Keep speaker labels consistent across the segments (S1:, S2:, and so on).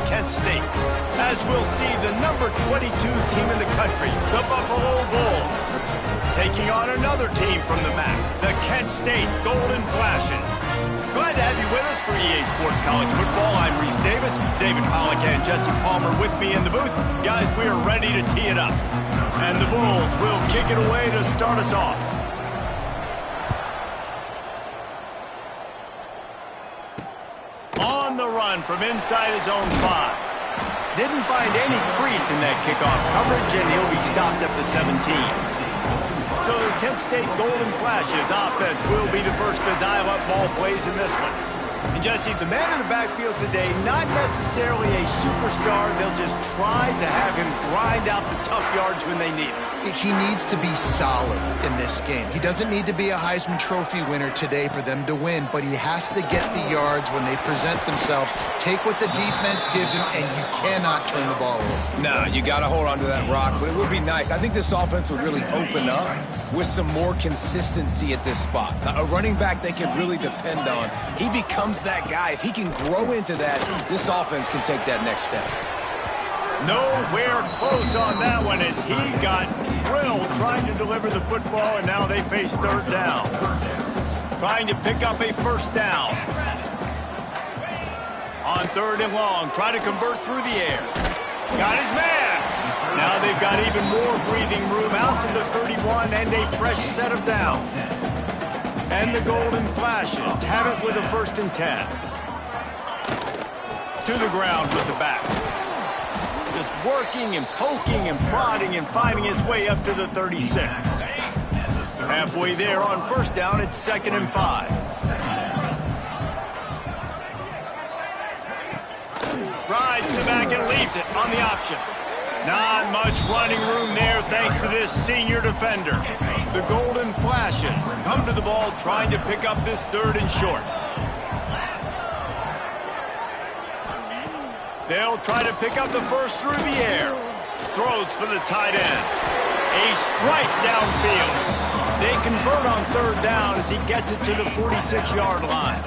S1: Kent State, as we'll see the number 22 team in the country, the Buffalo Bulls, taking on another team from the MAC, the Kent State Golden Flashes. Glad to have you with us for EA Sports College Football. I'm Reese Davis, David Pollack and Jesse Palmer with me in the booth. Guys, we are ready to tee it up. And the Bulls will kick it away to start us off. On the run from inside his own 5. Didn't find any crease in that kickoff coverage, and he'll be stopped at the 17. So the Kent State Golden Flashes offense will be the first to dial up ball plays in this one. And Jesse, the man in the backfield today, not necessarily a superstar. They'll just try to have him grind out the tough yards when they need it.
S2: He needs to be solid in this game. He doesn't need to be a Heisman Trophy winner today for them to win, but he has to get the yards when they present themselves. Take what the defense gives him, and you cannot turn the ball over.
S3: No, you got to hold on to that rock, but it would be nice. I think this offense would really open up with some more consistency at this spot. A running back they can really depend on. He becomes that guy. If he can grow into that, this offense can take that next step.
S1: Nowhere close on that one as he got drilled trying to deliver the football, and now they face third down. Trying to pick up a first down. On third and long, try to convert through the air. Got his man. Now they've got even more breathing room out to the 31 and a fresh set of downs. And the Golden Flashes have it with a 1st and 10. To the ground with the back. Just working and poking and prodding and finding his way up to the 36. Halfway there on first down, it's 2nd and 5. Rides to the back and leaves it on the option. Not much running room there thanks to this senior defender. The Golden Flashes come to the ball trying to pick up this 3rd and short. They'll try to pick up the first through the air. Throws for the tight end. A strike downfield. They convert on third down as he gets it to the 46-yard line.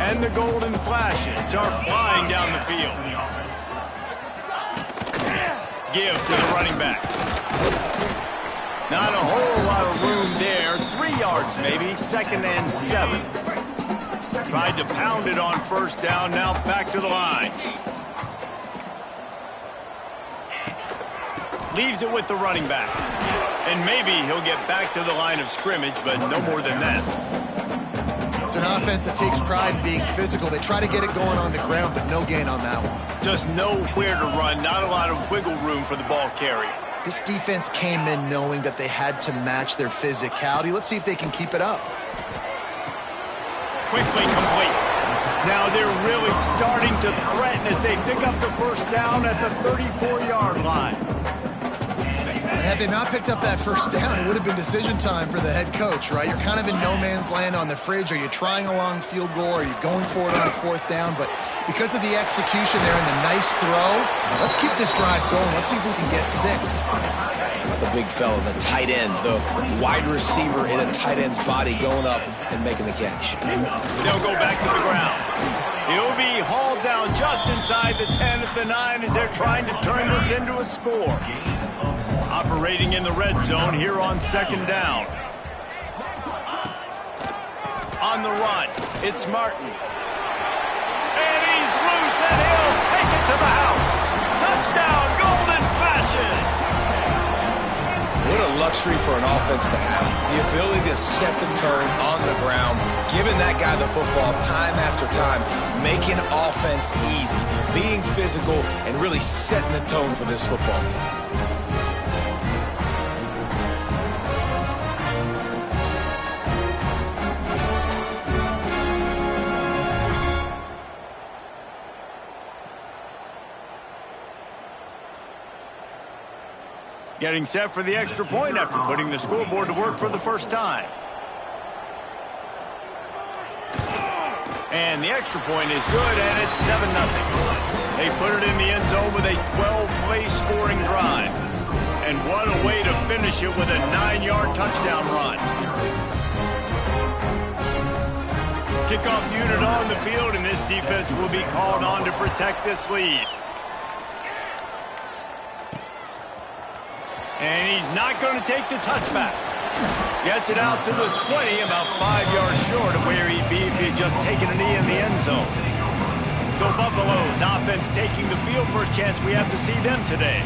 S1: And the Golden Flashes are flying down the field. Give to the running back. Not a whole lot of room there. 3 yards maybe. 2nd and 7. Tried to pound it on first down. Now back to the line. Leaves it with the running back. And maybe he'll get back to the line of scrimmage, but no more than that.
S2: It's an offense that takes pride in being physical. They try to get it going on the ground, but no gain on that one.
S1: Just nowhere to run. Not a lot of wiggle room for the ball carrier.
S2: This defense came in knowing that they had to match their physicality. Let's see if they can keep it up.
S1: Quickly complete. Now they're really starting to threaten as they pick up the first down at the 34-yard line.
S2: Had they not picked up that first down, it would have been decision time for the head coach, right? You're kind of in no man's land on the fridge. Are you trying a long field goal? Are you going for it on 4th down? But because of the execution there and the nice throw, let's keep this drive going. Let's see if we can get 6.
S3: The big fella, the tight end, the wide receiver in a tight end's body going up and making the catch.
S1: They'll go back to the ground. He'll be hauled down just inside the 10 at the 9 as they're trying to turn this into a score. Operating in the red zone here on 2nd down. On the run, it's Martin. And he's loose and he'll take it to the house. Touchdown, Golden Flashes!
S3: What a luxury for an offense to have. The ability to set the turn on the ground, giving that guy the football time after time, making offense easy, being physical, and really setting the tone for this football game.
S1: Getting set for the extra point after putting the scoreboard to work for the first time. And the extra point is good, and it's 7-0. They put it in the end zone with a 12-play scoring drive. And what a way to finish it with a 9-yard touchdown run. Kickoff unit on the field, and this defense will be called on to protect this lead. And he's not going to take the touchback. Gets it out to the 20, about 5 yards short of where he'd be if he had just taken a knee in the end zone. So Buffalo's offense taking the field. First chance we have to see them today.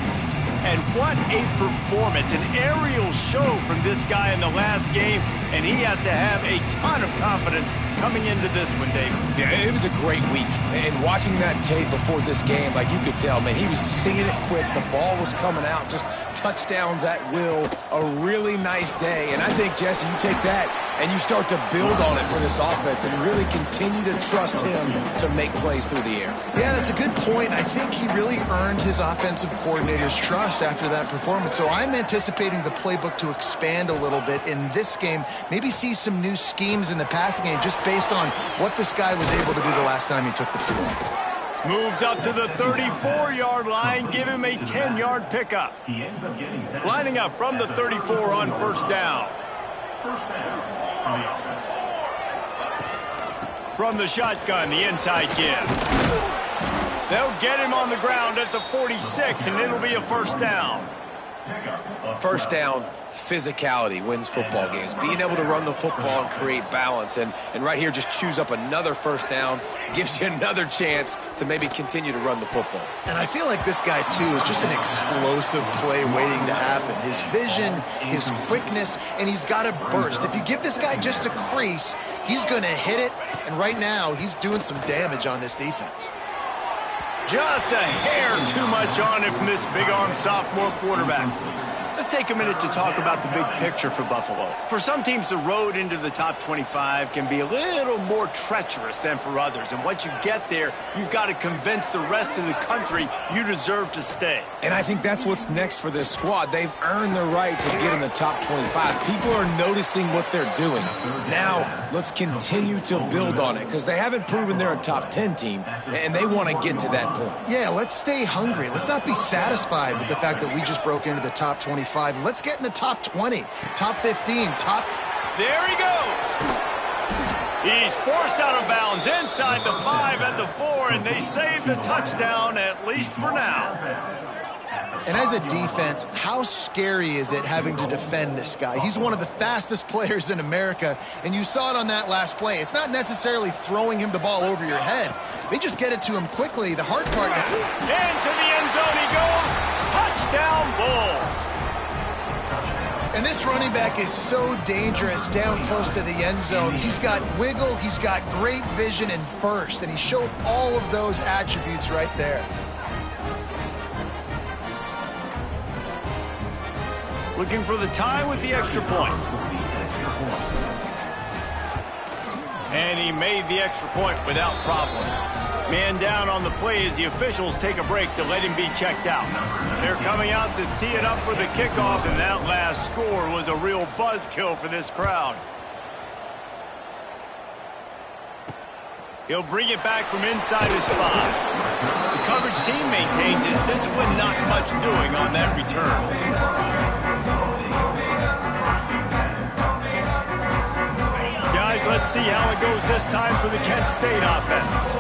S1: And what a performance, an aerial show from this guy in the last game, and he has to have a ton of confidence coming into this one, David.
S3: Yeah, it was a great week. And watching that tape before this game, like you could tell, man, he was singing it quick. The ball was coming out, just touchdowns at will. A really nice day. And I think, Jesse, you take that and you start to build on it for this offense and really continue to trust him to make plays through the air.
S2: Yeah, that's a good point. I think he really earned his offensive coordinator's trust after that performance. So I'm anticipating the playbook to expand a little bit in this game. Maybe see some new schemes in the passing game just based on what this guy was able to do the last time he took the field.
S1: Moves up to the 34-yard line, give him a 10-yard pickup. Lining up from the 34 on first down. From the shotgun, the inside give. They'll get him on the ground at the 46, and it'll be a first down.
S3: First down, physicality wins football games. Being able to run the football and create balance. And right here, just choose up another first down, gives you another chance to maybe continue to run the football.
S2: And I feel like this guy, too, is just an explosive play waiting to happen. His vision, his quickness, and he's got a burst. If you give this guy just a crease, he's going to hit it. And right now, he's doing some damage on this defense.
S1: Just a hair too much on it from this big-armed sophomore quarterback. Let's take a minute to talk about the big picture for Buffalo. For some teams, the road into the top 25 can be a little more treacherous than for others. And once you get there, you've got to convince the rest of the country you deserve to stay.
S3: And I think that's what's next for this squad. They've earned the right to get in the top 25. People are noticing what they're doing. Now, let's continue to build on it because they haven't proven they're a top 10 team, and they want to get to that point.
S2: Yeah, let's stay hungry. Let's not be satisfied with the fact that we just broke into the top 25. Let's get in the top 20, top 15, top...
S1: There he goes. He's forced out of bounds inside the 5 and the 4, and they save the touchdown, at least for now.
S2: And as a defense, how scary is it having to defend this guy? He's one of the fastest players in America, and you saw it on that last play. It's not necessarily throwing him the ball over your head. They just get it to him quickly. The hard part...
S1: Into the end zone he goes. Touchdown, Bulls.
S2: And this running back is so dangerous down close to the end zone. He's got wiggle, he's got great vision and burst, and he showed all of those attributes right there.
S1: Looking for the tie with the extra point. And he made the extra point without problem. Man down on the play as the officials take a break to let him be checked out. They're coming out to tee it up for the kickoff, and that last score was a real buzzkill for this crowd. He'll bring it back from inside his 5. The coverage team maintains his discipline, not much doing on that return. Guys, let's see how it goes this time for the Kent State offense.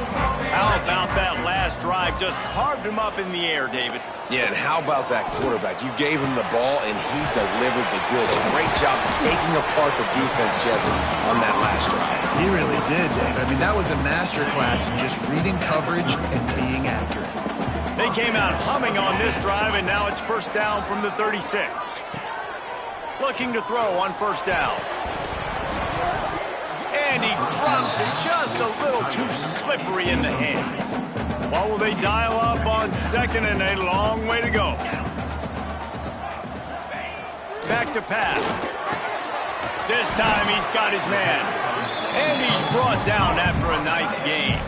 S1: How about that last drive? Just carved him up in the air, David.
S3: Yeah, and how about that quarterback? You gave him the ball, and he delivered the goods. Great job taking apart the defense, Jesse, on that last drive.
S2: He really did, David. I mean, that was a masterclass in just reading coverage and being accurate.
S1: They came out humming on this drive, and now it's first down from the 36. Looking to throw on first down. And he drops it just a little too slippery in the hands. What will they dial up on second, and a long way to go? Back to pass. This time he's got his man. And he's brought down after a nice gain.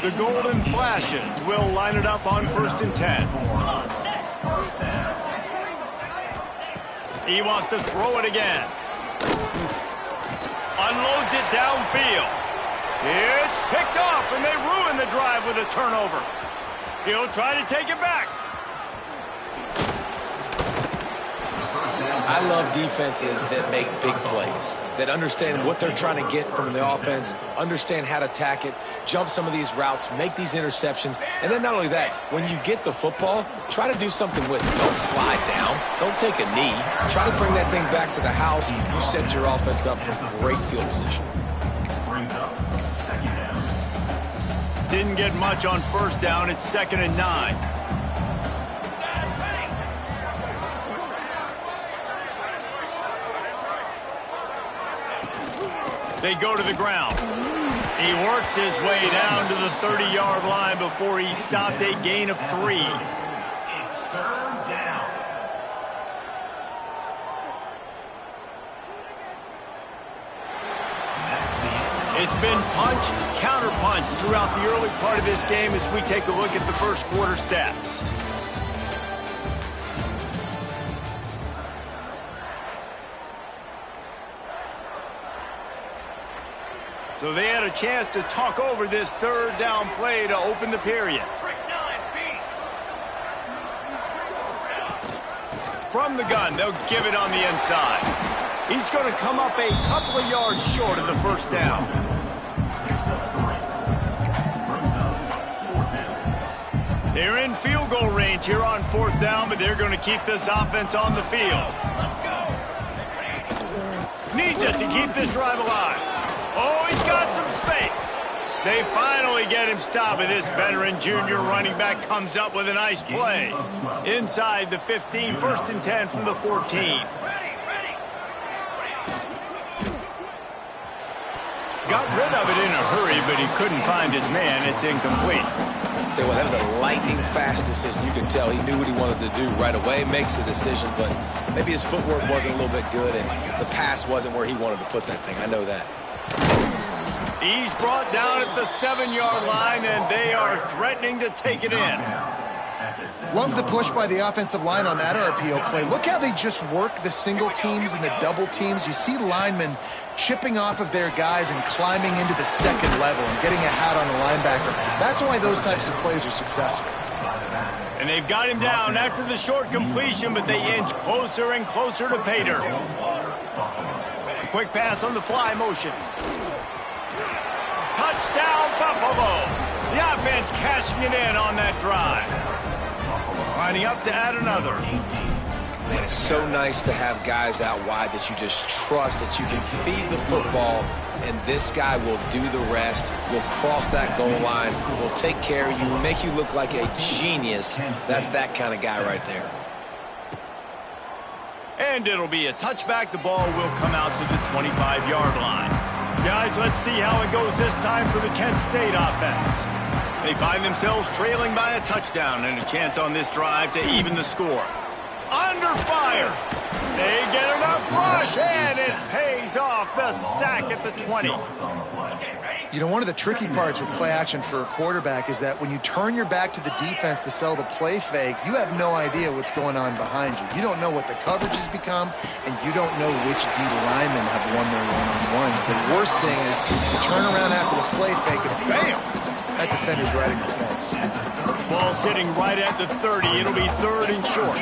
S1: The Golden Flashes will line it up on 1st and 10. He wants to throw it again. Unloads it downfield. It's picked off, and they ruin the drive with a turnover. He'll try to take it back.
S3: I love defenses that make big plays, that understand what they're trying to get from the offense, understand how to attack it, jump some of these routes, make these interceptions, and then not only that, when you get the football, try to do something with it. Don't slide down. Don't take a knee. Try to bring that thing back to the house. You set your offense up for great field position.
S1: Didn't get much on first down. It's 2nd and 9. They go to the ground. He works his way down to the 30-yard line before he stopped, a gain of 3. It's been punch, counter-punch throughout the early part of this game as we take a look at the first quarter stats. So they had a chance to talk over this 3rd down play to open the period. From the gun, they'll give it on the inside. He's going to come up a couple of yards short of the first down. They're in field goal range here on 4th down, but they're going to keep this offense on the field. Needs it to keep this drive alive. Oh, he's got some space. They finally get him stopped, and this veteran junior running back comes up with a nice play. Inside the 15, 1st and 10 from the 14. Got rid of it in a hurry, but he couldn't find his man. It's incomplete.
S3: Tell you what, that was a lightning-fast decision. You can tell he knew what he wanted to do right away, makes the decision, but maybe his footwork wasn't a little bit good, and the pass wasn't where he wanted to put that thing. I know that.
S1: He's brought down at the 7-yard line, and they are threatening to take it in.
S2: Love the push by the offensive line on that RPO play. Look how they just work the single teams and the double teams. You see linemen chipping off of their guys and climbing into the 2nd level and getting a hat on the linebacker. That's why those types of plays are successful.
S1: And they've got him down after the short completion, but they inch closer and closer to pay dirt. Quick pass on the fly motion. Touchdown, Buffalo. The offense cashing it in on that drive. Lining up to add another.
S3: Man, it's so nice to have guys out wide that you just trust that you can feed the football, and this guy will do the rest. Will cross that goal line, will take care of you, make you look like a genius. That's that kind of guy right there.
S1: And it'll be a touchback. The ball will come out to the 25-yard line. Guys, let's see how it goes this time for the Kent State offense. They find themselves trailing by a touchdown and a chance on this drive to even the score. Under fire. They get enough rush, and it pays off. The sack at the 20.
S2: You know, one of the tricky parts with play action for a quarterback is that when you turn your back to the defense to sell the play fake, you have no idea what's going on behind you. You don't know what the coverage has become, and you don't know which D linemen have won their one-on-ones. The worst thing is you turn around after the play fake, and bam! That defender's right in your face.
S1: Ball sitting right at the 30. It'll be 3rd and short.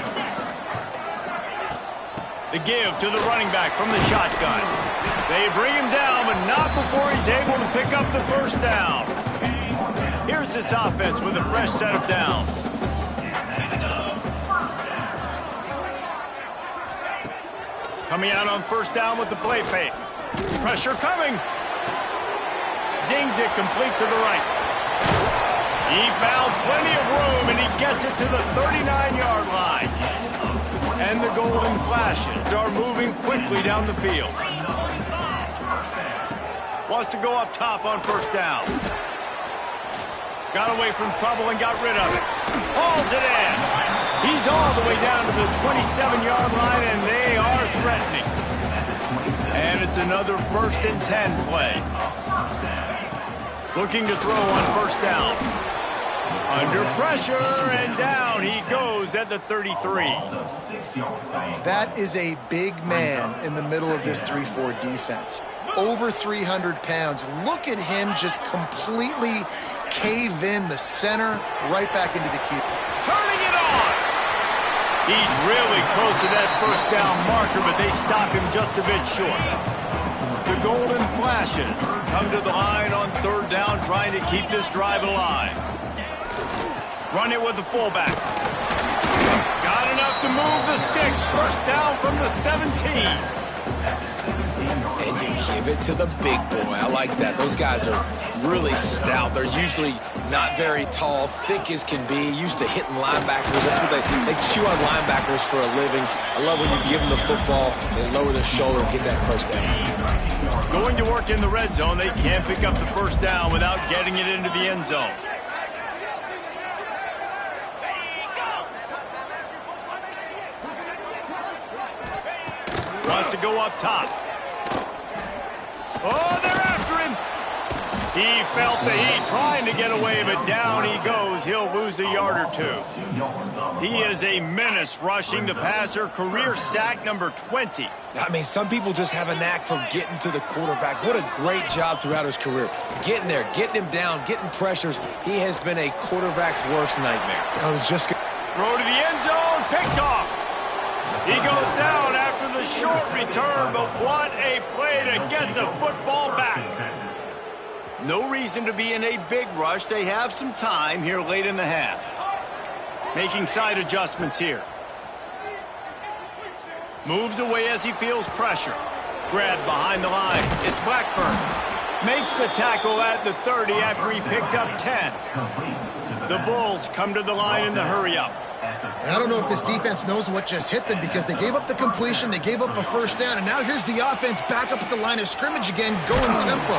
S1: The give to the running back from the shotgun. They bring him down, but not before he's able to pick up the first down. Here's this offense with a fresh set of downs. Coming out on first down with the play fake. Pressure coming. Zings it complete to the right. He found plenty of room, and he gets it to the 39-yard line. And the Golden Flashes are moving quickly down the field. Wants to go up top on first down. Got away from trouble and got rid of it. Hauls it in. He's all the way down to the 27-yard line, and they are threatening. And it's another 1st and 10 play. Looking to throw on first down. Under pressure, and down he goes at the 33.
S2: That is a big man in the middle of this 3-4 defense. Over 300 pounds. Look at him just completely cave in the center, right back into the keeper.
S1: Turning it on. He's really close to that first down marker, but they stop him just a bit short. The Golden Flashes come to the line on third down, trying to keep this drive alive. Run it with the fullback. Got enough to move the sticks. First down from the 17.
S3: And you give it to the big boy. I like that. Those guys are really stout. They're usually not very tall, thick as can be, used to hitting linebackers. That's what they chew on linebackers for a living. I love when you give them the football, they lower their shoulder and get that first down.
S1: Going to work in the red zone, they can't pick up the first down without getting it into the end zone. Wants to go up top. Oh, they're after him. He felt the heat trying to get away, but down he goes. He'll lose a yard or two. He is a menace rushing the passer. Career sack number 20.
S3: I mean, some people just have a knack for getting to the quarterback. What a great job throughout his career. Getting there, getting him down, getting pressures. He has been a quarterback's worst nightmare.
S2: I was just going
S1: throw to the end zone, picked off. He goes down after the short return, but what a play to get the football back. No reason to be in a big rush. They have some time here late in the half. Making side adjustments here. Moves away as he feels pressure. Grab behind the line. It's Blackburn. Makes the tackle at the 30 after he picked up 10. The Bulls come to the line in the hurry-up.
S2: And I don't know if this defense knows what just hit them because they gave up the completion, they gave up a first down, and now here's the offense back up at the line of scrimmage again, going tempo.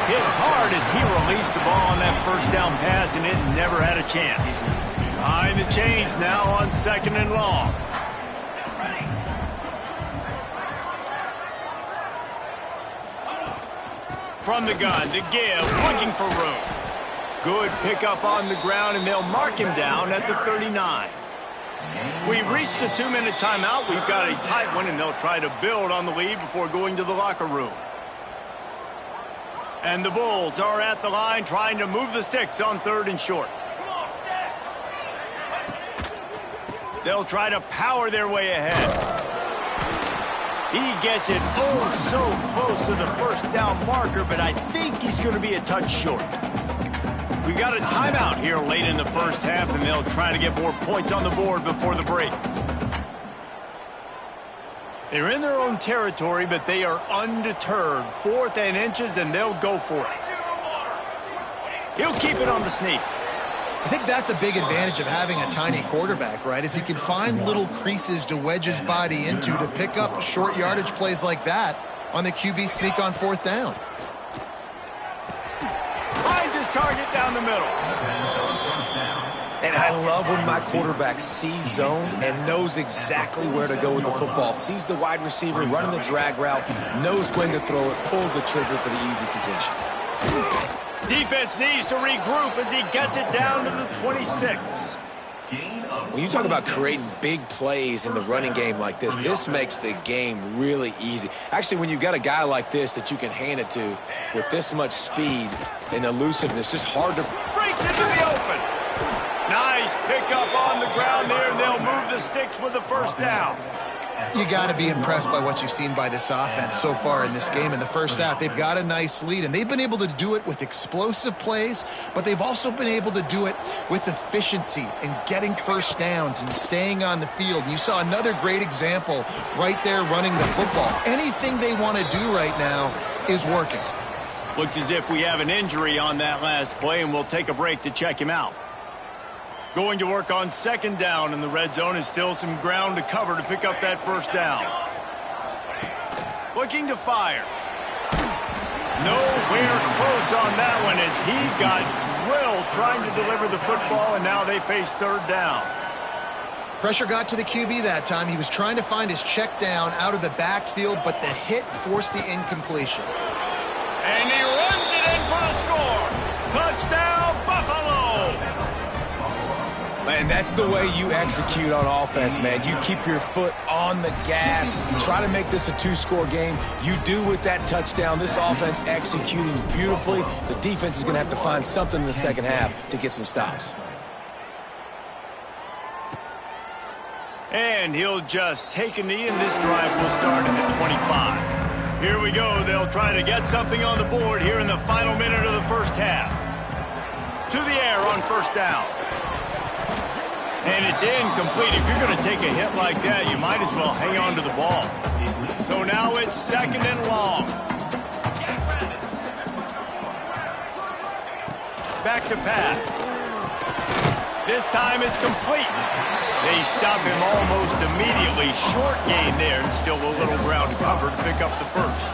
S1: Hit hard as he released the ball on that first down pass, and it never had a chance. Behind the chains now on 2nd and long. From the gun to give, looking for room. Good pickup on the ground, and they'll mark him down at the 39. We've reached the 2-minute timeout. We've got a tight one, and they'll try to build on the lead before going to the locker room. And the Bulls are at the line trying to move the sticks on 3rd and short. They'll try to power their way ahead. He gets it oh so close to the first down marker, but I think he's going to be a touch short. We got a timeout here late in the first half, and they'll try to get more points on the board before the break. They're in their own territory, but they are undeterred. 4th and inches, and they'll go for it. He'll keep it on the sneak.
S2: I think that's a big advantage of having a tiny quarterback, right? Is he can find little creases to wedge his body into to pick up short yardage plays like that on the QB sneak on 4th down.
S1: Finds his target down the middle.
S3: And I love when my quarterback sees zone and knows exactly where to go with the football. Sees the wide receiver running the drag route, knows when to throw it, pulls the trigger for the easy completion.
S1: Defense needs to regroup as he gets it down to the 26.
S3: When you talk about creating big plays in the running game like this makes the game really easy. Actually, when you've got a guy like this that you can hand it to with this much speed and elusiveness, just hard to...
S1: Breaks into the open. Nice pickup on the ground there, and they'll move the sticks with the first down.
S2: You got to be impressed by what you've seen by this offense so far in this game. In the first half, they've got a nice lead, and they've been able to do it with explosive plays, but they've also been able to do it with efficiency and getting first downs and staying on the field. And you saw another great example right there running the football. Anything they want to do right now is working.
S1: Looks as if we have an injury on that last play, and we'll take a break to check him out. Going to work on 2nd down in the red zone, is still some ground to cover to pick up that first down. Looking to fire. Nowhere close on that one as he got drilled trying to deliver the football, and now they face 3rd down.
S2: Pressure got to the QB that time. He was trying to find his check down out of the backfield, but the hit forced the incompletion.
S1: And he runs it in for the score. Touchdown, Buffalo!
S3: And that's the way you execute on offense, man. You keep your foot on the gas. Try to make this a 2-score game. You do with that touchdown. This offense executing beautifully. The defense is going to have to find something in the second half to get some stops.
S1: And he'll just take a knee, and this drive will start at the 25. Here we go. They'll try to get something on the board here in the final minute of the first half. To the air on first down. And it's incomplete. If you're going to take a hit like that, you might as well hang on to the ball. So now it's second and long. Back to pass. This time it's complete. They stop him almost immediately. Short gain there, and still a little ground cover to pick up the first.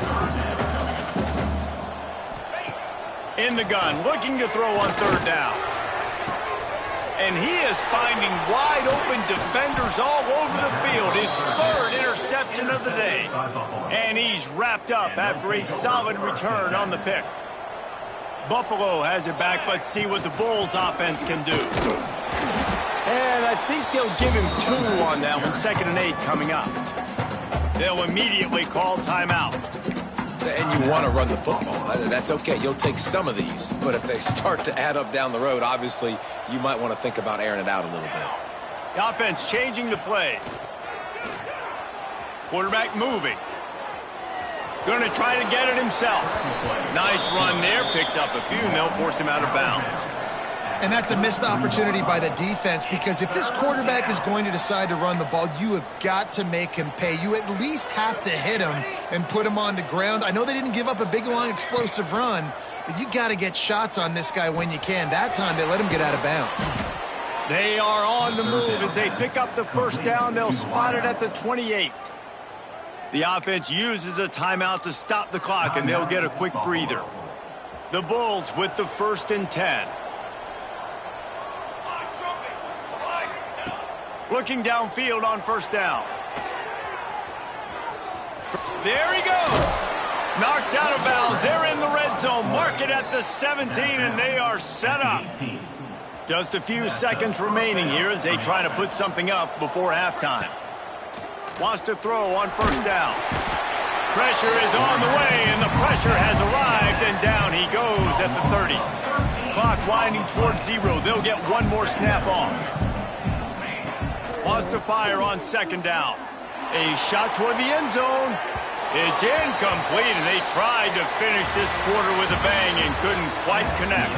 S1: In the gun, looking to throw on third down. And he is finding wide open defenders all over the field. His third interception of the day. And he's wrapped up after a solid return on the pick. Buffalo has it back. Let's see what the Bulls offense can do. And I think they'll give him 2 on that one. 2nd and 8 coming up. They'll immediately call timeout.
S3: And you want to run the football. That's okay. You'll take some of these. But if they start to add up down the road, obviously, you might want to think about airing it out a little bit.
S1: The offense changing the play. Quarterback moving. Going to try to get it himself. Nice run there. Picks up a few, and they'll force him out of bounds.
S2: And that's a missed opportunity by the defense, because if this quarterback is going to decide to run the ball, you have got to make him pay. You at least have to hit him and put him on the ground. I know they didn't give up a big, long, explosive run, but you got to get shots on this guy when you can. That time, they let him get out of bounds.
S1: They are on the move as they pick up the first down. They'll spot it at the 28. The offense uses a timeout to stop the clock, and they'll get a quick breather. The Bulls with the 1st and 10. Looking downfield on first down. There he goes. Knocked out of bounds. They're in the red zone. Mark it at the 17, and they are set up. Just a few seconds remaining here as they try to put something up before halftime. Wants to throw on first down. Pressure is on the way, and the pressure has arrived, and down he goes at the 30. Clock winding towards 0. They'll get one more snap off. Wants to fire on 2nd down. A shot toward the end zone. It's incomplete, and they tried to finish this quarter with a bang and couldn't quite connect.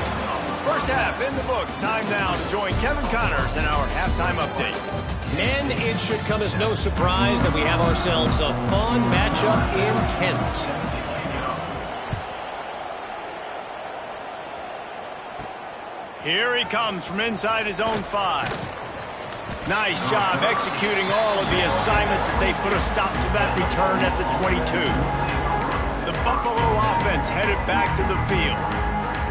S1: First half in the books. Time now to join Kevin Connors in our halftime update.
S4: And it should come as no surprise that we have ourselves a fun matchup in Kent.
S1: Here he comes from inside his own 5. Nice job executing all of the assignments as they put a stop to that return at the 22. The Buffalo offense headed back to the field.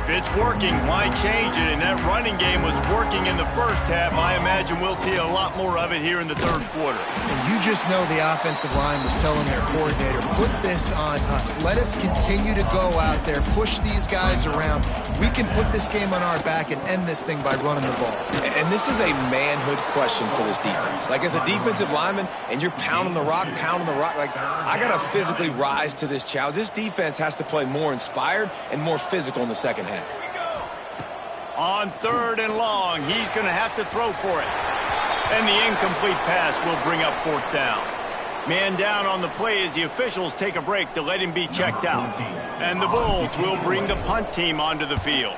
S1: If it's working, why change it? And that running game was working in the first half. I imagine we'll see a lot more of it here in the third quarter.
S2: And you just know the offensive line was telling their coordinator, put this on us. Let us continue to go out there, push these guys around. We can put this game on our back and end this thing by running the ball.
S3: And this is a manhood question for this defense. Like, as a defensive lineman, and you're pounding the rock, like, I got to physically rise to this challenge. This defense has to play more inspired and more physical in the second half.
S1: On 3rd and long, he's going to have to throw for it. And the incomplete pass will bring up 4th down. Man down on the play as the officials take a break to let him be checked out. And the Bulls will bring the punt team onto the field.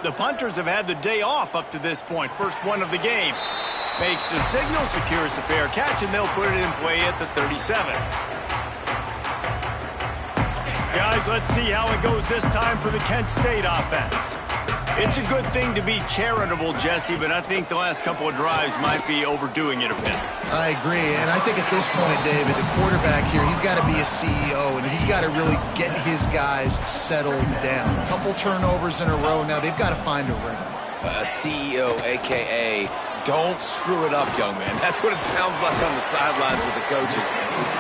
S1: The punters have had the day off up to this point. First one of the game. Makes the signal, secures the fair catch, and they'll put it in play at the 37. Guys, let's see how it goes this time for the Kent State offense. It's a good thing to be charitable, Jesse, but I think the last couple of drives might be overdoing it a bit.
S2: I agree, and I think at this point, David, the quarterback here, he's got to be a CEO, and he's got to really get his guys settled down. A couple turnovers in a row now. They've got to find a rhythm.
S3: A CEO, a.k.a. don't screw it up, young man. That's what it sounds like on the sidelines with the coaches.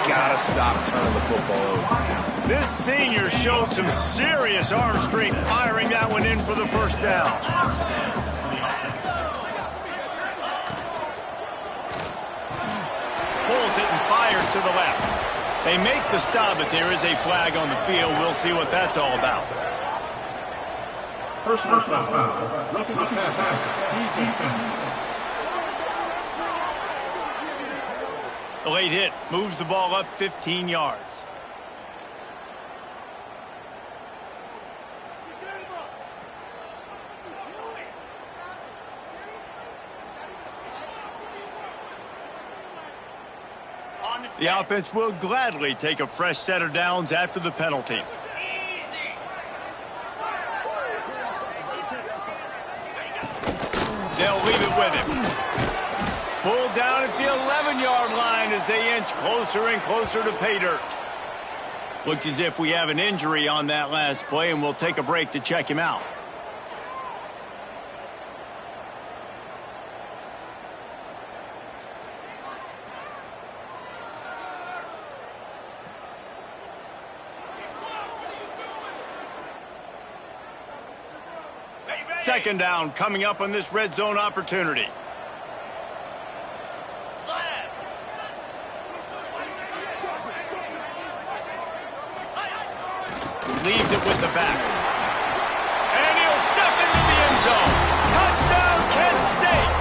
S3: You got to stop turning the football over.
S1: This senior showed some serious arm strength firing that one in for the first down. Pulls it and fires to the left. They make the stop, but there is a flag on the field. We'll see what that's all about.
S5: Personal foul. Roughing the passer.
S1: A late hit moves the ball up 15 yards. The offense will gladly take a fresh set of downs after the penalty. They'll leave it with him. Pulled down at the 11-yard line as they inch closer and closer to pay dirt. Looks as if we have an injury on that last play, and we'll take a break to check him out. Second down coming up on this red zone opportunity. Leaves it with the back. And he'll step into the end zone. Touchdown, Kent State.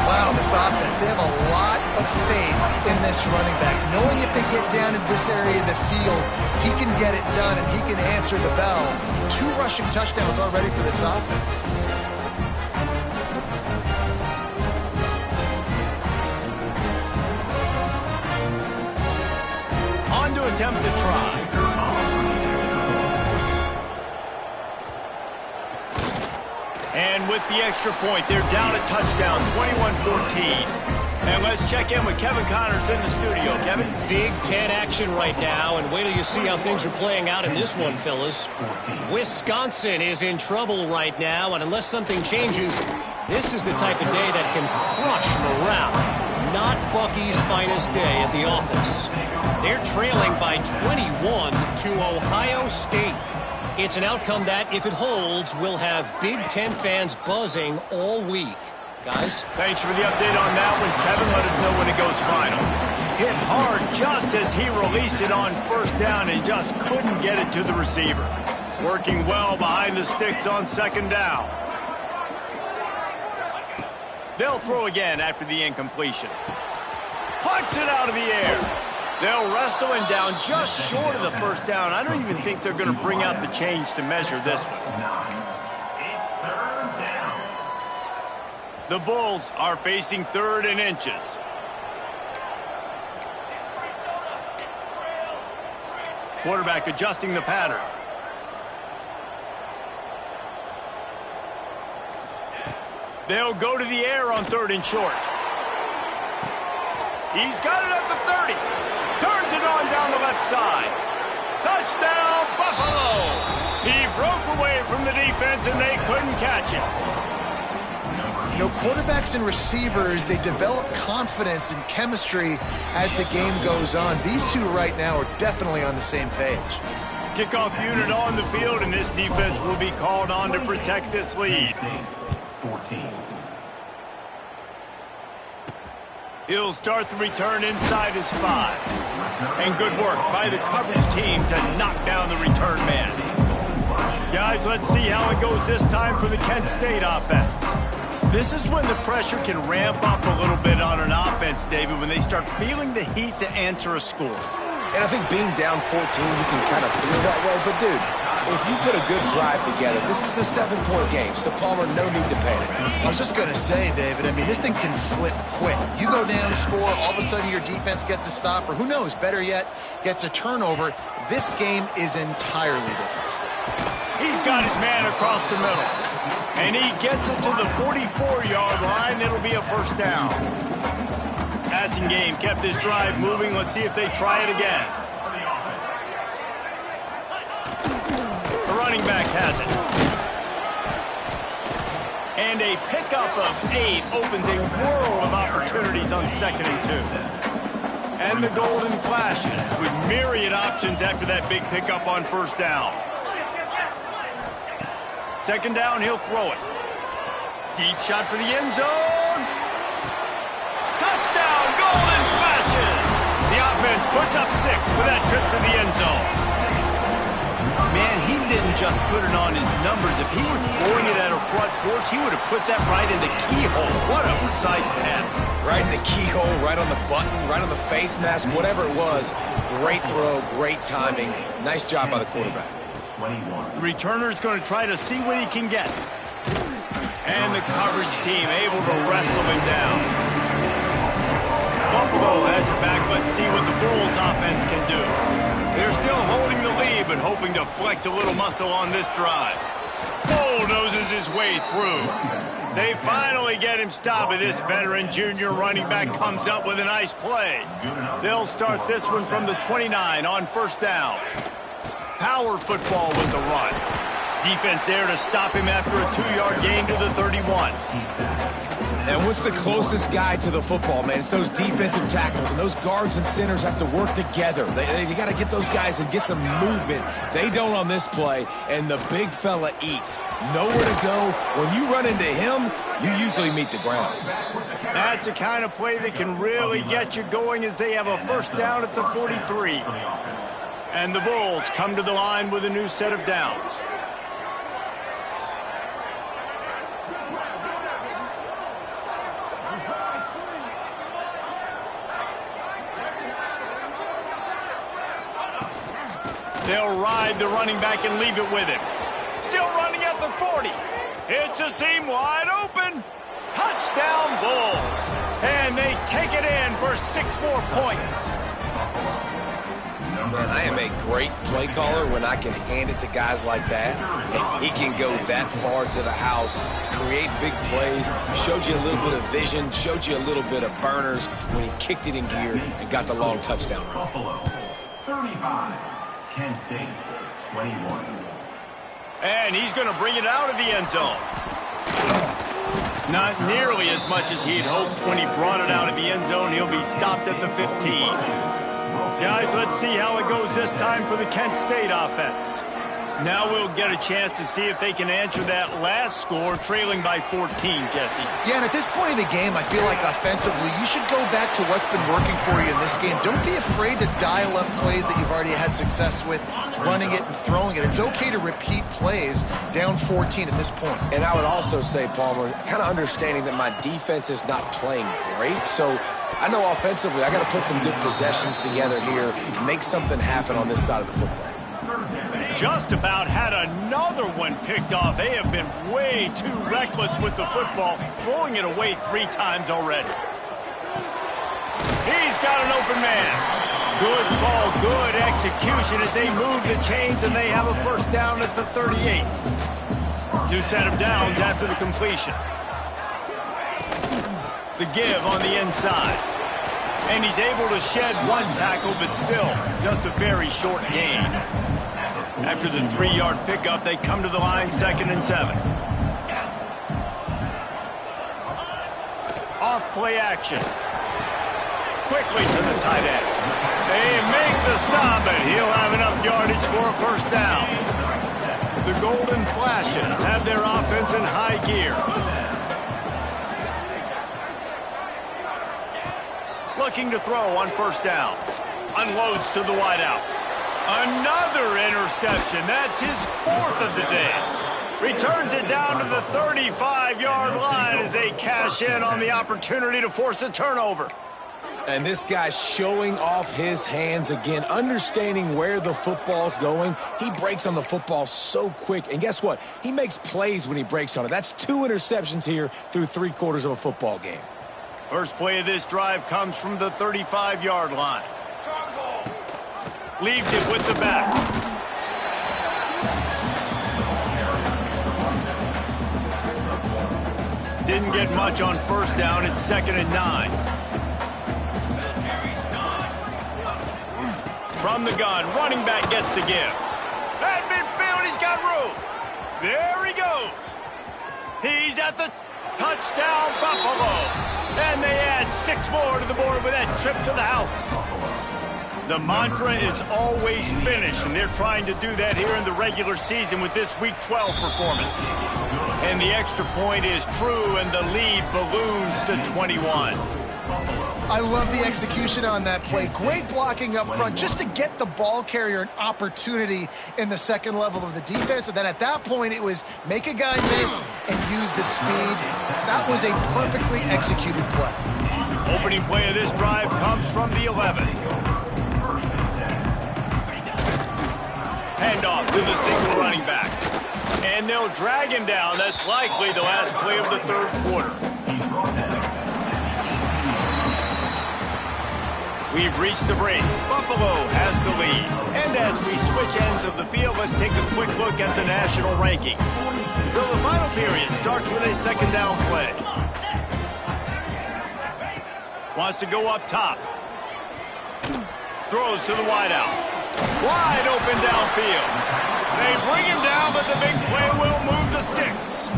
S2: Wow, this offense, they have a lot of faith in this running back. Knowing if they get down in this area of the field, he can get it done and he can answer the bell. 2 rushing touchdowns already for this offense.
S1: On to attempt to try. And with the extra point, they're down a touchdown, 21-14. And let's check in with Kevin Connors in the studio. Kevin?
S4: Big Ten action right now, and wait till you see how things are playing out in this one, fellas. Wisconsin is in trouble right now, and unless something changes, this is the type of day that can crush morale. Not Bucky's finest day at the office. They're trailing by 21 to Ohio State. It's an outcome that, if it holds, will have Big Ten fans buzzing all week. Guys?
S1: Thanks for the update on that one, Kevin. Let us know when it goes final. Hit hard just as he released it on first down and just couldn't get it to the receiver. Working well behind the sticks on second down. They'll throw again after the incompletion. Punts it out of the air. They'll wrestle him down just short of the first down. I don't even think they're going to bring out the change to measure this one. The Bulls are facing 3rd and inches. Quarterback adjusting the pattern. They'll go to the air on 3rd and short. He's got it up to 30. Turns it on down the left side. Touchdown, Buffalo! He broke away from the defense and they couldn't catch him.
S2: You know, quarterbacks and receivers, they develop confidence and chemistry as the game goes on. These two right now are definitely on the same page.
S1: Kickoff unit on the field, and this defense will be called on to protect this lead. 14. He'll start the return inside his 5. And good work by the coverage team to knock down the return man. Guys, let's see how it goes this time for the Kent State offense. This is when the pressure can ramp up a little bit on an offense, David, when they start feeling the heat to answer a score.
S3: And I think being down 14, you can kind of feel that way. But, dude, if you put a good drive together, this is a 7-point game. So, Palmer, no need to panic.
S2: I was just going to say, David, I mean, this thing can flip quick. You go down, score, all of a sudden your defense gets a stop, or who knows, better yet, gets a turnover. This game is entirely different.
S1: He's got his man across the middle. And he gets it to the 44-yard line. It'll be a first down. Passing game kept this drive moving. Let's see if they try it again. The running back has it. And a pickup of 8 opens a world of opportunities on 2nd and 2. And the Golden Flashes with myriad options after that big pickup on first down. Second down, he'll throw it. Deep shot for the end zone. Touchdown, Golden Flashes! The offense puts up 6 with that trip to the end zone. Man, he didn't just put it on his numbers. If he were throwing it at a front porch, he would have put that right in the keyhole. What a precise pass.
S3: Right in the keyhole, right on the button, right on the face mask, whatever it was. Great throw, great timing. Nice job by the quarterback.
S1: The returner's going to try to see what he can get. And the coverage team able to wrestle him down. Buffalo has it back. Let's see what the Bulls offense can do. They're still holding the lead, but hoping to flex a little muscle on this drive. Bulldozes his way through. They finally get him stopped, and this veteran junior running back comes up with a nice play. They'll start this one from the 29 on first down. Power football with the run. Defense there to stop him after a 2-yard gain to the 31.
S3: And what's the closest guy to the football, man? It's those defensive tackles, and those guards and centers have to work together. They got to get those guys and get some movement. They don't on this play, and the big fella eats. Nowhere to go. When you run into him, you usually meet the ground.
S1: That's the kind of play that can really get you going as they have a first down at the 43. And the Bulls come to the line with a new set of downs. They'll ride the running back and leave it with him. Still running at the 40. It's a seam wide open. Touchdown Bulls. And they take it in for 6 more points.
S3: Man, I am a great play caller when I can hand it to guys like that. And he can go that far to the house, create big plays, showed you a little bit of vision, showed you a little bit of burners when he kicked it in gear and got the long touchdown run.
S5: Buffalo, 35. Kent State, 21.
S1: And he's going to bring it out of the end zone. Not nearly as much as he'd hoped when he brought it out of the end zone. He'll be stopped at the 15. Guys, let's see how it goes this time for the Kent State offense. Now we'll get a chance to see if they can answer that last score, trailing by 14, Jesse.
S2: Yeah, and at this point in the game, I feel like offensively, you should go back to what's been working for you in this game. Don't be afraid to dial up plays that you've already had success with, running it and throwing it. It's okay to repeat plays down 14 at this point.
S3: And I would also say, Palmer, kind of understanding that my defense is not playing great, so I know offensively I got to put some good possessions together here, make something happen on this side of the football.
S1: Just about had another one picked off. They have been way too reckless with the football, throwing it away 3 times already. He's got an open man. Good call, good execution as they move the chains, and they have a first down at the 38. New set of downs after the completion. The give on the inside. And he's able to shed 1 tackle, but still just a very short gain. After the 3-yard pickup, they come to the line 2nd and 7. Off play action. Quickly to the tight end. They make the stop, and he'll have enough yardage for a first down. The Golden Flashes have their offense in high gear. Looking to throw on first down. Unloads to the wideout. Another interception. That's his 4th of the day. Returns it down to the 35-yard line as they cash in on the opportunity to force a turnover.
S3: And this guy's showing off his hands again, understanding where the football's going. He breaks on the football so quick. And guess what? He makes plays when he breaks on it. That's 2 interceptions here through 3 quarters of a football game.
S1: First play of this drive comes from the 35-yard line. Leaves it with the back. Didn't get much on first down. It's 2nd and 9. From the gun, running back gets the give. At midfield, he's got room. There he goes. He's at the touchdown, Buffalo. And they add 6 more to the board with that trip to the house. The mantra is always finish, and they're trying to do that here in the regular season with this Week 12 performance. And the extra point is true, and the lead balloons to 21.
S2: I love the execution on that play. Great blocking up front just to get the ball carrier an opportunity in the second level of the defense. And then at that point, it was make a guy miss and use the speed. That was a perfectly executed play.
S1: Opening play of this drive comes from the 11. Handoff to the single running back. And they'll drag him down. That's likely the last play of the third quarter. We've reached the break. Buffalo has the lead. And as we switch ends of the field, let's take a quick look at the national rankings. So the final period starts with a second down play. Wants to go up top. Throws to the wideout. Wide open downfield. They bring him down, but the big play will move the sticks.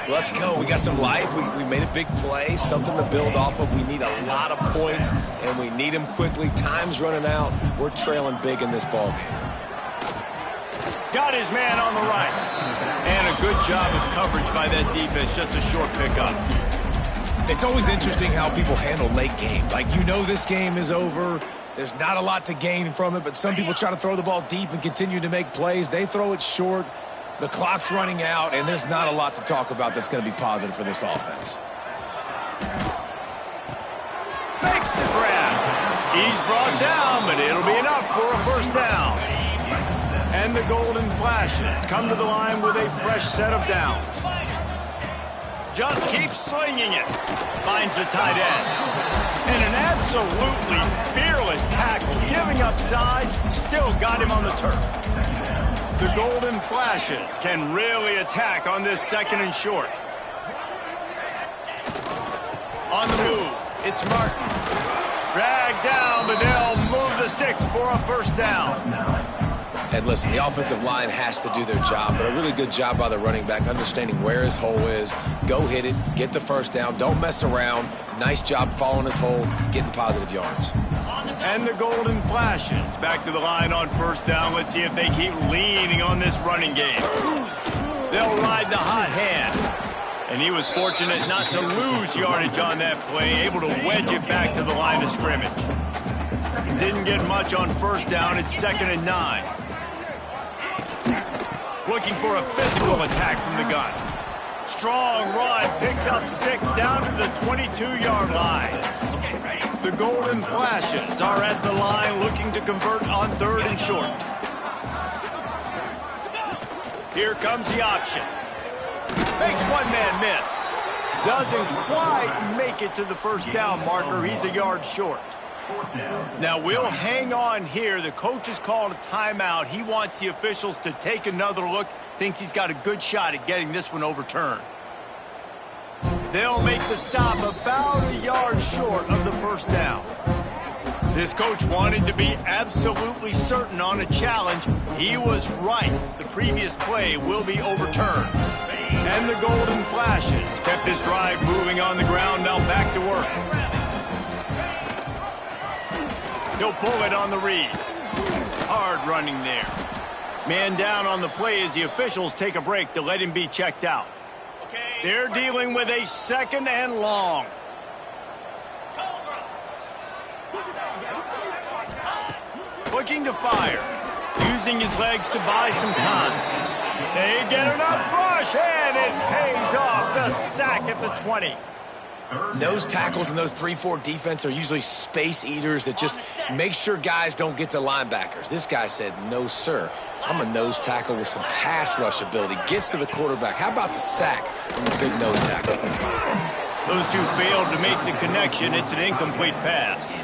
S3: Let's go. We got some life. We made a big play, something to build off of. We need a lot of points, and we need them quickly. Time's running out. We're trailing big in this ball game.
S1: Got his man on the right. And a good job of coverage by that defense. Just a short pickup.
S3: It's always interesting how people handle late game. Like, you know this game is over. There's not a lot to gain from it, but some people try to throw the ball deep and continue to make plays. They throw it short. The clock's running out, and there's not a lot to talk about that's going to be positive for this offense.
S1: Makes the grab. He's brought down, but it'll be enough for a first down. And the Golden Flashes come to the line with a fresh set of downs. Just keeps slinging it. Finds the tight end. And an absolutely fearless tackle, giving up size, still got him on the turf. The Golden Flashes can really attack on this second and short. On the move, it's Martin. Dragged down, but they'll move the sticks for a first down.
S3: And listen, the offensive line has to do their job, but a really good job by the running back, understanding where his hole is. Go hit it, get the first down, don't mess around. Nice job following his hole, getting positive yards.
S1: And the Golden Flashes back to the line on first down. Let's see if they keep leaning on this running game. They'll ride the hot hand. And he was fortunate not to lose yardage on that play, able to wedge it back to the line of scrimmage. Didn't get much on first down. It's 2nd and 9. Looking for a physical attack from the gun. Strong run, picks up 6 down to the 22-yard line. The Golden Flashes are at the line looking to convert on 3rd and short. Here comes the option. Makes one man miss. Doesn't quite make it to the first down marker. He's a yard short. Now we'll hang on here. The coach has called a timeout. He wants the officials to take another look. Thinks he's got a good shot at getting this one overturned. They'll make the stop about a yard short of the first down. This coach wanted to be absolutely certain on a challenge. He was right. The previous play will be overturned. And the Golden Flashes kept this drive moving on the ground. Now back to work. He'll pull it on the read. Hard running there. Man down on the play as the officials take a break to let him be checked out. They're dealing with a 2nd and long. Looking to fire. Using his legs to buy some time. They get enough rush, and it pays off. The sack at the 20.
S3: Nose tackles and those 3-4 defense are usually space eaters that just make sure guys don't get to linebackers. This guy said, no, sir. I'm a nose tackle with some pass rush ability. Gets to the quarterback. How about the sack from the big nose tackle?
S1: Those two failed to make the connection. It's an incomplete pass.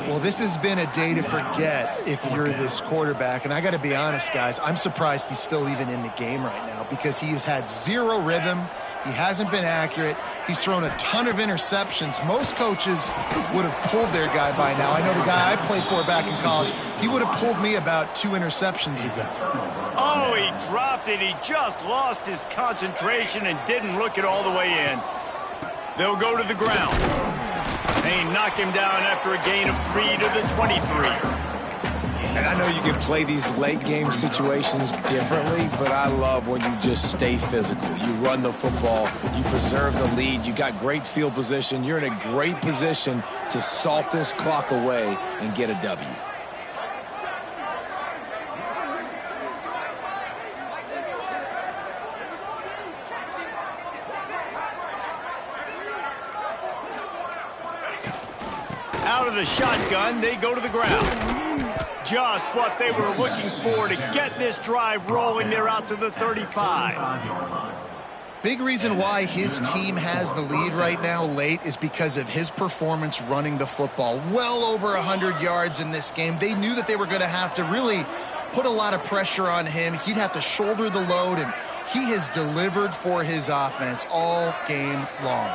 S2: Well, this has been a day to forget if you're this quarterback. And I got to be honest, guys, I'm surprised he's still even in the game right now because he has had zero rhythm. He hasn't been accurate. He's thrown a ton of interceptions. Most coaches would have pulled their guy by now. I know the guy I played for back in college, he would have pulled me about 2 interceptions ago.
S1: Oh, he dropped it. He just lost his concentration and didn't look it all the way in. They'll go to the ground. They knock him down after a gain of 3 to the 23.
S3: And I know you can play these late game situations differently, but I love when you just stay physical. You run the football, you preserve the lead, you got great field position, you're in a great position to salt this clock away and get a W.
S1: Out of the shotgun, they go to the ground. Just what they were looking for to get this drive rolling. They're out to the 35.
S2: Big reason why his team has the lead right now late is because of his performance running the football. Well over 100 yards in this game. They knew that they were going to have to really put a lot of pressure on him. He'd have to shoulder the load, and he has delivered for his offense all game long.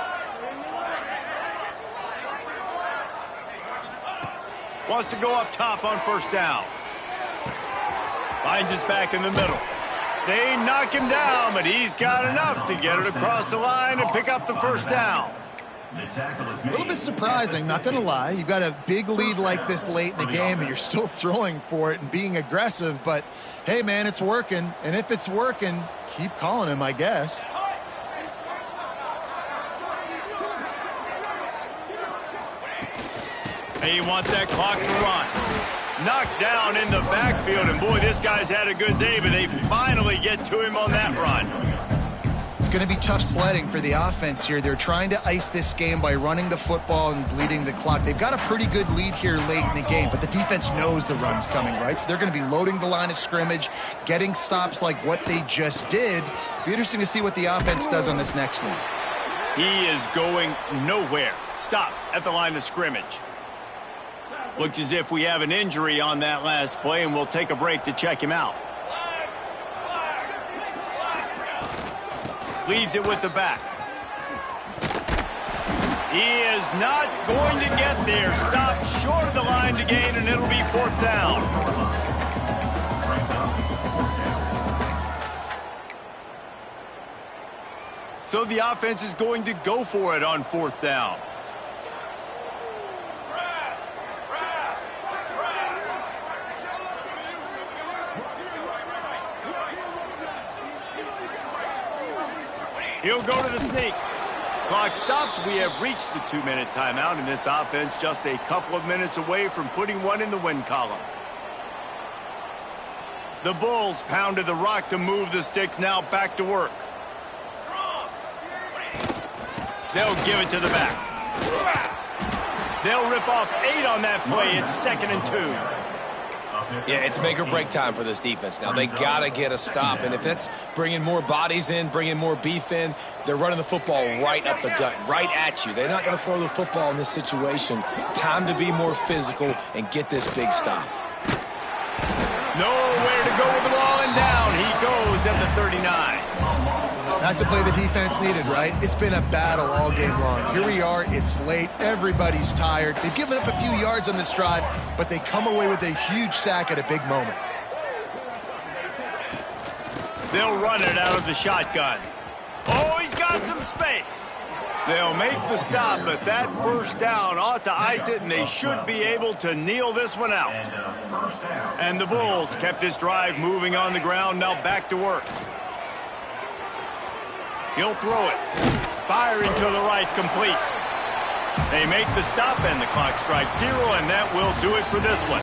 S1: Wants to go up top on first down. Finds his back in the middle. They knock him down, but he's got enough to get it across the line and pick up the first down.
S2: A little bit surprising, not going to lie. You've got a big lead like this late in the game, and you're still throwing for it and being aggressive. But, hey, man, it's working. And if it's working, keep calling him, I guess.
S1: They want that clock to run. Knocked down in the backfield, and boy, this guy's had a good day, but they finally get to him on that run.
S2: It's going to be tough sledding for the offense here. They're trying to ice this game by running the football and bleeding the clock. They've got a pretty good lead here late in the game, but the defense knows the run's coming, right? So they're going to be loading the line of scrimmage, getting stops like what they just did. Be interesting to see what the offense does on this next one.
S1: He is going nowhere. Stop at the line of scrimmage. Looks as if we have an injury on that last play, and we'll take a break to check him out. Leaves it with the back. He is not going to get there. Stopped short of the line to gain, and it'll be fourth down. So the offense is going to go for it on fourth down. He'll go to the sneak. Clock stops. We have reached the 2-minute timeout, and this offense just a couple of minutes away from putting one in the win column. The Bulls pounded the rock to move the sticks. Now back to work. They'll give it to the back. They'll rip off 8 on that play. It's 2nd and 2.
S3: Yeah, it's make or break time for this defense. Now, they got to get a stop, and if that's bringing more bodies in, bringing more beef in, they're running the football right up the gut, right at you. They're not going to throw the football in this situation. Time to be more physical and get this big stop.
S1: Nowhere to go with the ball, and down he goes at the 39.
S2: That's a play the defense needed, right? It's been a battle all game long. Here we are. It's late. Everybody's tired. They've given up a few yards on this drive, but they come away with a huge sack at a big moment.
S1: They'll run it out of the shotgun. Oh, he's got some space. They'll make the stop, but that first down ought to ice it, and they should be able to kneel this one out. And the Bulls kept this drive moving on the ground. Now back to work. He'll throw it. Firing to the right, complete. They make the stop, and the clock strikes 0, and that will do it for this one.